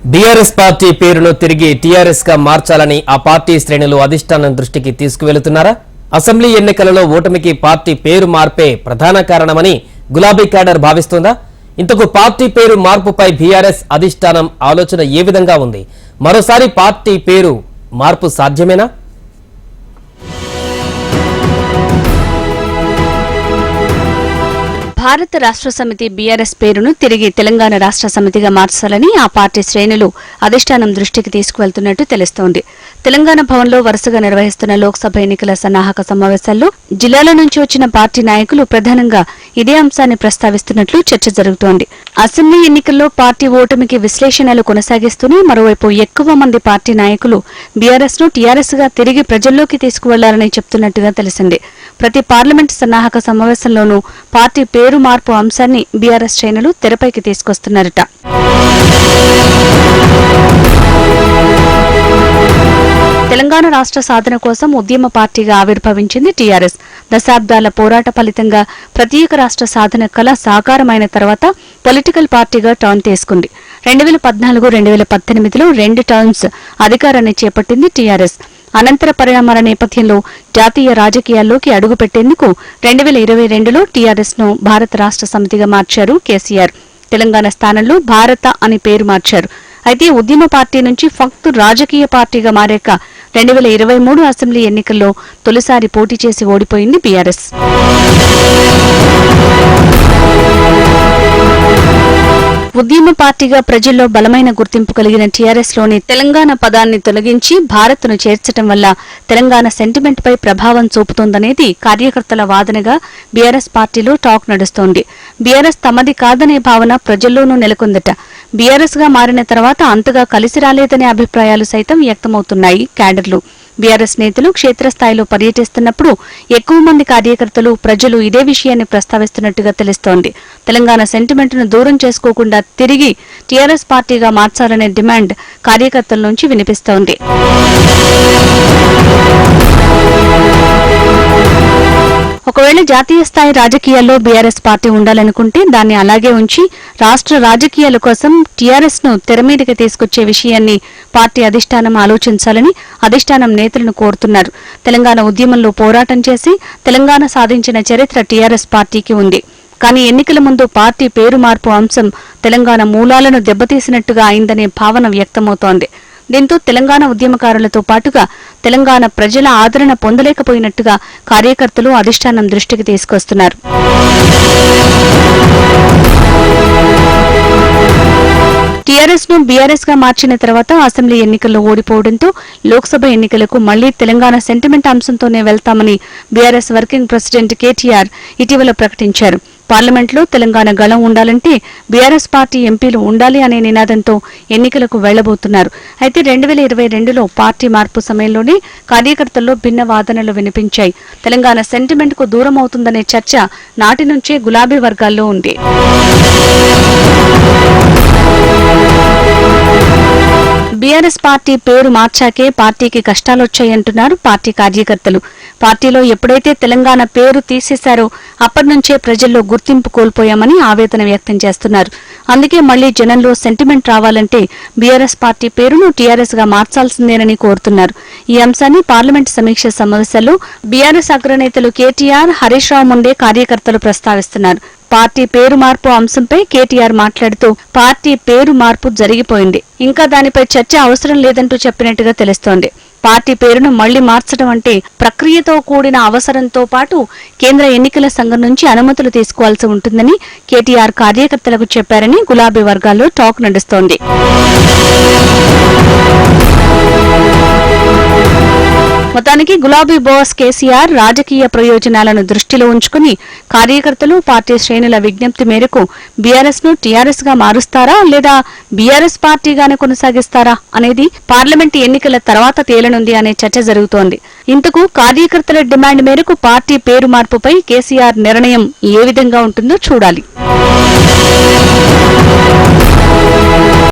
BRS party పేరును తిరిగి TRS గా మార్చాలని ఆ పార్టీ శ్రేణులు అధిష్టానం దృష్టికి తీసుకువెళుతున్నారా? అసెంబ్లీ ఎన్నికలలో ఓటమికి పార్టీ పేరు మార్పే ప్రధాన కారణమని గులాబీ క్యాడర్ భావిస్తోందా? ఇంతకు పార్టీ పేరు మార్పుపై బీఆర్ఎస్ అధిష్టానం ఆలోచన ఏ విధంగా ఉంది? మరోసారి పార్టీ పేరు మార్పు సాధ్యమేనా? భారత రాష్ట్ర సమితి బీఆర్ఎస్ పేరును తిరిగి తెలంగాణ రాష్ట్ర సమితిగా మార్చాలని ఆ పార్టీ శ్రేణులు అధిష్టానం దృష్టికి తీసుకువెళ్తున్నట్టు తెలుస్తోంది. తెలంగాణ భవన్లో వరుసగా నిర్వహిస్తున్న లోక్సభ ఎన్నికల సన్నాహక సమావేశాల్లో జిల్లాల నుంచి వచ్చిన పార్టీ నాయకులు ప్రధానంగా ఇదే అంశాన్ని ప్రస్తావిస్తున్నట్లు చర్చ జరుగుతోంది. అసెంబ్లీ ఎన్నికల్లో పార్టీ ఓటమికి విశ్లేషణలు కొనసాగిస్తూనే మరోవైపు ఎక్కువ మంది పార్టీ నాయకులు బీఆర్ఎస్ ను టీఆర్ఎస్ గా తిరిగి ప్రజల్లోకి తీసుకువెళ్లాలని చెప్తున్నట్టుగా తెలిసింది. ప్రతి పార్లమెంటు సన్నాహక సమావేశంలోనూ పార్టీ పేరు మార్పు అంశాన్ని బీఆర్ఎస్ శ్రేణులు తెరపైకి తీసుకొస్తున్నారట. తెలంగాణ రాష్ట్ర సాధన కోసం ఉద్యమ పార్టీగా ఆవిర్భవించింది టీఆర్ఎస్. దశాబ్దాల పోరాట ఫలితంగా ప్రత్యేక రాష్ట్ర సాధన కళ సాకారమైన తర్వాత పొలిటికల్ పార్టీగా టర్న్ తీసుకుంది. 2014-2018లో 2 టర్మ్స్ అధికారాన్ని చేపట్టింది టీఆర్ఎస్. అనంతర పరిణామాల నేపథ్యంలో జాతీయ రాజకీయాల్లోకి అడుగుపెట్టేందుకు 2022లో టీఆర్ఎస్ ను భారత రాష్ట్ర సమితిగా మార్చారు కేసీఆర్. తెలంగాణ స్థానంలో భారత అని పేరు మార్చారు. అయితే ఉద్యమ పార్టీ నుంచి ఫక్తు రాజకీయ పార్టీగా మారాక 2023 అసెంబ్లీ ఎన్నికల్లో తొలిసారి పోటీ చేసి ఓడిపోయింది బీఆర్ఎస్. ఉద్యమ పార్టీగా ప్రజల్లో బలమైన గుర్తింపు కలిగిన టీఆర్ఎస్ లోని తెలంగాణ పదాన్ని తొలగించి భారత్ను చేర్చడం వల్ల తెలంగాణ సెంటిమెంట్ పై ప్రభావం చూపుతోందనేది కార్యకర్తల వాదనగా బీఆర్ఎస్ పార్టీలో టాక్ నడుస్తోంది. బీఆర్ఎస్ తమది కాదనే భావన ప్రజల్లోనూ నెలకొందట. బీఆర్ఎస్ గా మారిన తర్వాత అంతగా కలిసి రాలేదనే అభిప్రాయాలు సైతం వ్యక్తమవుతున్నాయి క్యాడర్లు. బీఆర్ఎస్ నేతలు క్షేత్రస్థాయిలో పర్యటిస్తున్నప్పుడు ఎక్కువ మంది కార్యకర్తలు ప్రజలు ఇదే విషయాన్ని ప్రస్తావిస్తున్నట్టుగా తెలుస్తోంది. తెలంగాణ సెంటిమెంట్ ను దూరం చేసుకోకుండా తిరిగి టీఆర్ఎస్ పార్టీగా మార్చాలనే డిమాండ్ కార్యకర్తల నుంచి వినిపిస్తోంది. ఒకవేళ జాతీయ స్థాయి రాజకీయాల్లో బీఆర్ఎస్ పార్టీ ఉండాలనుకుంటే దాన్ని అలాగే ఉంచి రాష్ట్ర రాజకీయాల కోసం టీఆర్ఎస్ ను తెరమీదకి తీసుకొచ్చే విషయాన్ని పార్టీ అధిష్టానం ఆలోచించాలని అధిష్టానం నేతలను కోరుతున్నారు. తెలంగాణ ఉద్యమంలో పోరాటం చేసి తెలంగాణ సాధించిన చరిత్ర టీఆర్ఎస్ పార్టీకి ఉంది. కానీ ఎన్నికల ముందు పార్టీ పేరు మార్పు అంశం తెలంగాణ మూలాలను దెబ్బతీసినట్టుగా అయిందనే భావన వ్యక్తమవుతోంది. దీంతో తెలంగాణ ఉద్యమకారులతో పాటుగా తెలంగాణ ప్రజల ఆదరణ పొందలేకపోయినట్టుగా కార్యకర్తలు అధిష్టానం దృష్టికి తీసుకొస్తున్నారు. టీఆర్ఎస్ ను బీఆర్ఎస్ గా మార్చిన తర్వాత అసెంబ్లీ ఎన్నికల్లో ఓడిపోవడంతో లోక్సభ ఎన్నికలకు మళ్లీ తెలంగాణ సెంటిమెంట్ అంశంతోనే వెళ్తామని బీఆర్ఎస్ వర్కింగ్ ప్రెసిడెంట్ కేటీఆర్ ఇటీవల ప్రకటించారు. పార్లమెంట్లో తెలంగాణ గళం ఉండాలంటే బీఆర్ఎస్ పార్టీ ఎంపీలు ఉండాలి అనే నినాదంతో ఎన్నికలకు వెళ్లబోతున్నారు. అయితే 2022లో పార్టీ మార్పు సమయంలోనే కార్యకర్తల్లో భిన్న వాదనలు వినిపించాయి. తెలంగాణ సెంటిమెంట్ కు దూరం అవుతుందనే చర్చ నాటి నుంచే గులాబీ వర్గాల్లో ఉంది. బీఆర్ఎస్ పార్టీ పేరు మార్చాకే పార్టీకి కష్టాలొచ్చాయంటున్నారు పార్టీ కార్యకర్తలు. పార్టీలో ఎప్పుడైతే తెలంగాణ పేరు తీసేశారో అప్పటి నుంచే ప్రజల్లో గుర్తింపు కోల్పోయామని ఆవేదన వ్యక్తం చేస్తున్నారు. అందుకే మళ్లీ జనంలో సెంటిమెంట్ రావాలంటే బీఆర్ఎస్ పార్టీ పేరును టీఆర్ఎస్ గా మార్చాల్సిందేనని కోరుతున్నారు. ఈ అంశాన్ని పార్లమెంటు సమీక్ష సమావేశాల్లో బీఆర్ఎస్ అగ్రనేతలు కేటీఆర్, హరీష్ రావు ముందే కార్యకర్తలు ప్రస్తావిస్తున్నారు. పార్టీ పేరు మార్పు అంశంపై కేటీఆర్ మాట్లాడుతూ పార్టీ పేరు మార్పు జరిగిపోయింది, ఇంకా దానిపై చర్చ అవసరం లేదంటూ చెప్పినట్టుగా తెలుస్తోంది. పార్టీ పేరును మళ్లీ మార్చడం అంటే ప్రక్రియతో కూడిన అవసరంతో పాటు కేంద్ర ఎన్నికల సంఘం నుంచి అనుమతులు తీసుకోవాల్సి ఉంటుందని కేటీఆర్ కార్యకర్తలకు చెప్పారని గులాబీ వర్గాల్లో టాక్ నడుస్తోంది. మొత్తానికి గులాబీ బాస్ కేసీఆర్ రాజకీయ ప్రయోజనాలను దృష్టిలో ఉంచుకుని కార్యకర్తలు పార్టీ శ్రేణుల విజ్ఞప్తి మేరకు బీఆర్ఎస్ ను టీఆర్ఎస్ గా మారుస్తారా లేదా బీఆర్ఎస్ పార్టీగానే కొనసాగిస్తారా అనేది పార్లమెంటు ఎన్నికల తర్వాత తేలనుంది అనే చర్చ జరుగుతోంది. ఇంతకు కార్యకర్తల డిమాండ్ మేరకు పార్టీ పేరు మార్పుపై కేసీఆర్ నిర్ణయం ఏ విధంగా ఉంటుందో చూడాలి.